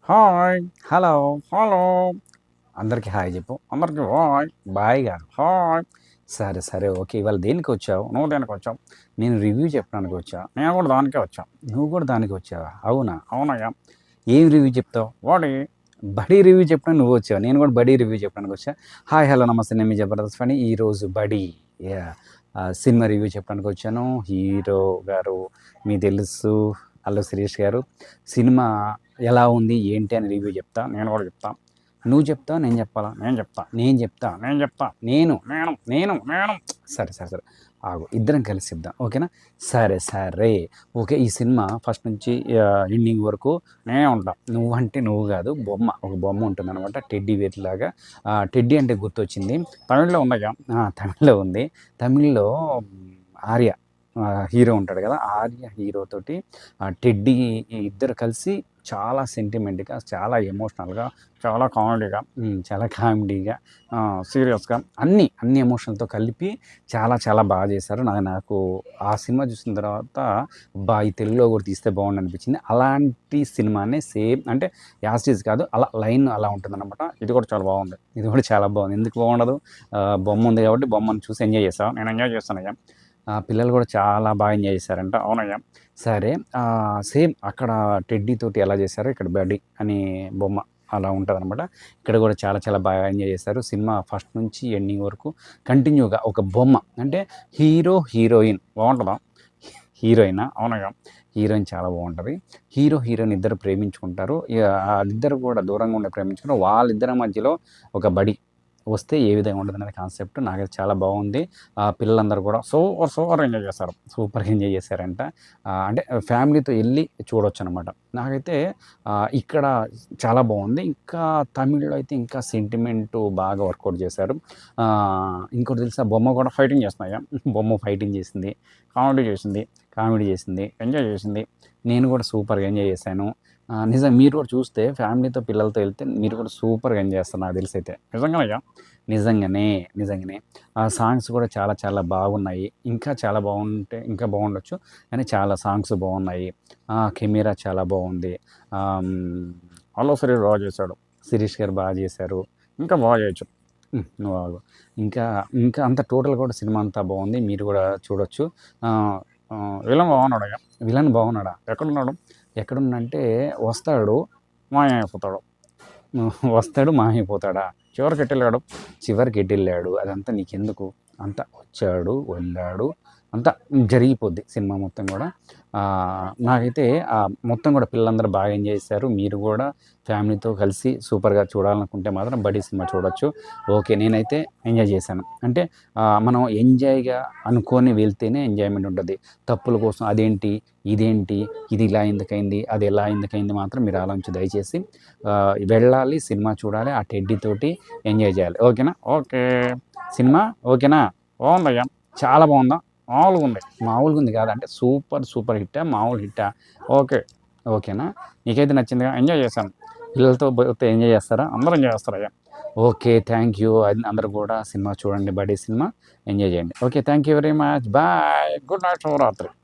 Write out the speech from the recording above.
Hi, hello, hello. అందరికి hi చెప్పు. అందరికి హాయ్, బాయ్ కాదు హాయ్. సరే, సరే, ఓకే. ఇవాళ దేనికొచ్చావు? నువ్వు దేనికొచ్చావు? నేను రివ్యూ చెప్పడానికి వచ్చా. నేను కూడా దానికే వచ్చా. నువ్వు కూడా దానికి వచ్చావా? అవునా? అవునయ్యా. ఏం రివ్యూ చెప్తావు? బడీ రివ్యూ చెప్పడానికి నువ్వు వచ్చావు. నేను కూడా బడీ రివ్యూ చెప్పడానికి వచ్చా. హాయ్, హలో, నమస్తే. నేను మీ జబర్దస్త్ ఫనీ. ఈరోజు బడీ యాహ్! సినిమా రివ్యూ చెప్పడానికి వచ్చాను. హీరో గారు మీకు తెలుసు, అల్లు శిరీష్ గారు. సినిమా ఎలా ఉంది, ఏంటి అని రివ్యూ చెప్తా. నేను కూడా చెప్తా. నువ్వు చెప్తావా? నేను చెప్పాలా? నేను చెప్తా. నేను చెప్తా. నేను చెప్తా. నేను. సరే, సరే, సరే. ఆగు. ఇద్దరం కలిసి చెప్దాం. ఓకేనా? సరే, సరే. ఓకే. ఈ సినిమా ఫస్ట్ నుంచి ఎండింగ్ వరకు నేనే ఉంటా. నువ్వంటే నువ్వు కాదు. ఒక బొమ్మ ఉంటుందనమాట. టెడ్డీ బేర్ లాగా. టెడ్డీ అంటే గుర్తొచ్చింది. తమిళ్లో ఉందగా. తమిళ్లో ఉంది. తమిళ్లో ఆర్య హీరో ఉంటాడు కదా! ఆర్య హీరో తోటి టెడ్డీ ఇద్దరు కలిసి చాలా సెంటిమెంట్‌గా, చాలా ఎమోషనల్‌గా, చాలా కామెడీగా, సీరియస్‌గా అన్ని ఎమోషన్‌తో కలిపి చాలా చాలా బాగా చేశారు. నాకు ఆ సినిమా చూసిన తర్వాత అబ్బా! ఈ తెలుగులో కూడా తీస్తే బాగుండనిపించింది. అలాంటి సినిమానే సేమ్ అంటే యాజ్ ఇట్ ఈజ్ కాదు. అలా లైన్ అలా ఉంటుందన్నమాట. ఇది కూడా చాలా బాగుంది. ఇది కూడా చాలా బాగుంది. ఎందుకు బాగుండదు? బొమ్మ ఉంది కాబట్టి బొమ్మను చూసి ఎంజాయ్ చేశావా? నేను ఎంజాయ్ చేశానయ్యా. పిల్లలు కూడా చాలా బాగా ఎంజాయ్ చేశారంట. అవునయ్యా. సరే. సేమ్ అక్కడ టెడ్డీ తోటి ఎలా చేశారో ఇక్కడ బడ్డీ అనే బొమ్మ అలా ఉంటదనమాట. ఇక్కడ కూడా చాలా చాలా బాగా ఎంజాయ్ చేశారు. సినిమా ఫస్ట్ నుంచి ఎండింగ్ వరకు కంటిన్యూగా ఒక బొమ్మ అంటే హీరో, హీరోయిన్ బాగుంటదా? హీరోయినా? అవునయ్యా. హీరోయిన్ చాలా బాగుంటది. హీరోయిన్ ఇద్దరు ప్రేమించుకుంటారు. ఆళ్ళిద్దరు కూడా దూరంగా ఉండి ప్రేమించుకుంటారు. వాళ్ళిద్దరి మధ్యలో ఒక బడీ వస్తే ఏ విధంగా ఉంటదనేది కాన్సెప్ట్. నాకైతే చాలా బాగుంది. పిల్లలందరూ కూడా సూపర్ ఎంజాయ్ చేశారు. సూపర్‌గా ఎంజాయ్ చేశారంట. అంటే ఫ్యామిలీతో ఎళ్లి చూడొచ్చనమాట. నాకైతే ఇక్కడ చాలా బాగుంది. ఇంకా తమిళ్‌లో అయితే ఇంకా సెంటిమెంటు బాగా వర్కౌట్ చేశారు. ఇంకోటి తెలుసా? బొమ్మ కూడా ఫైటింగ్ చేస్తున్నాయా? బొమ్మ ఫైటింగ్ చేసింది, కామెడీ చేసింది, ఎంజాయ్ చేసింది. నేను కూడా సూపర్‌గా ఎంజాయ్ చేశాను. మీరు కూడా చూస్తే ఫ్యామిలీతో పిల్లలతో ఎళ్తే మీరు కూడా సూపర్‌గా ఎంజాయ్ చేస్తారు నాకు తెలిసైతే. నిజంగానయ్యా. నిజంగానే. ఆ సాంగ్స్ కూడా చాలా చాలా బాగున్నాయి. ఇంకా చాలా బాగుంటే ఇంకా బాగుండొచ్చు. కానీ చాలా సాంగ్స్ బాగున్నాయి. కెమెరా చాలా బాగుంది. అల్లు శిరీష్ బాగా చేశాడు. శిరీష్ గారు బాగా చేశారు. ఇంకా బాగా చేయొచ్చు. నువ్వు ఆగు. ఇంకా ఇంకా అంతా టోటల్ కూడా సినిమా అంతా బాగుంది. మీరు కూడా చూడొచ్చు. ఆహ్, విలన్ బాగున్నాడా? ఎక్కడున్నాడంటే వస్తాడు, మాయమైపోతాడు. వస్తాడు, మాయమైపోతాడా? చివరికెటెళ్ళాడు అదంతా నీకెందుకు? అంతా వచ్చాడు, వెళ్ళాడు, అంతా జరిగిపోద్ది సినిమా మొత్తం గూడా. నాకైతే మొత్తం గూడా పిల్లలందరూ బాగా ఎంజాయ్ చేశారు. మీరు గూడా ఫ్యామిలీతో కలిసి సూపర్‌గా చూడాలనుకుంటే మాత్రం 'బడ్డీ' సినిమా చూడొచ్చు. ఓకే. నేనైతే ఎంజాయ్ చేశాను. అంటే మనం ఎంజాయ్‌గా అనుకోని వెళ్తేనే ఎంజాయ్‌మెంట్ ఉంటది. తప్పుల కోసం ఇదేంటి, ఇది ఇలా ఎందుకయింది, అది ఎలా ఎందుకయింది మాత్రం మీరు ఆలోచించొద్దు దయచేసి. వెళ్ళాలి, సినిమా చూడాలి, ఆ టెడ్డీ తోటి ఎంజాయ్ చేయాలి. ఓకేనా? ఓకే. సినిమా ఓకేనా? బావుందయ్యా. చాలా బావుందా? మామూలుగుంది కాదు. అంటే సూపర్ హిట్టా? మామూలు హిట్టా? ఓకే. ఓకేనా? నీకైతే నచ్చిందిగా? ఎంజాయ్ చేశాను. పిల్లలతో పోతే ఎంజాయ్ చేస్తారా? అందరూ ఎంజాయ్ చేస్తారయ్యా. ఓకే. Thank you. అందరూ కూడా సినిమా చూడండి. 'బడ్డీ' సినిమా ఎంజాయ్ చేయండి. Okay. Thank you very much. Bye. Good night. శుభరాత్రి.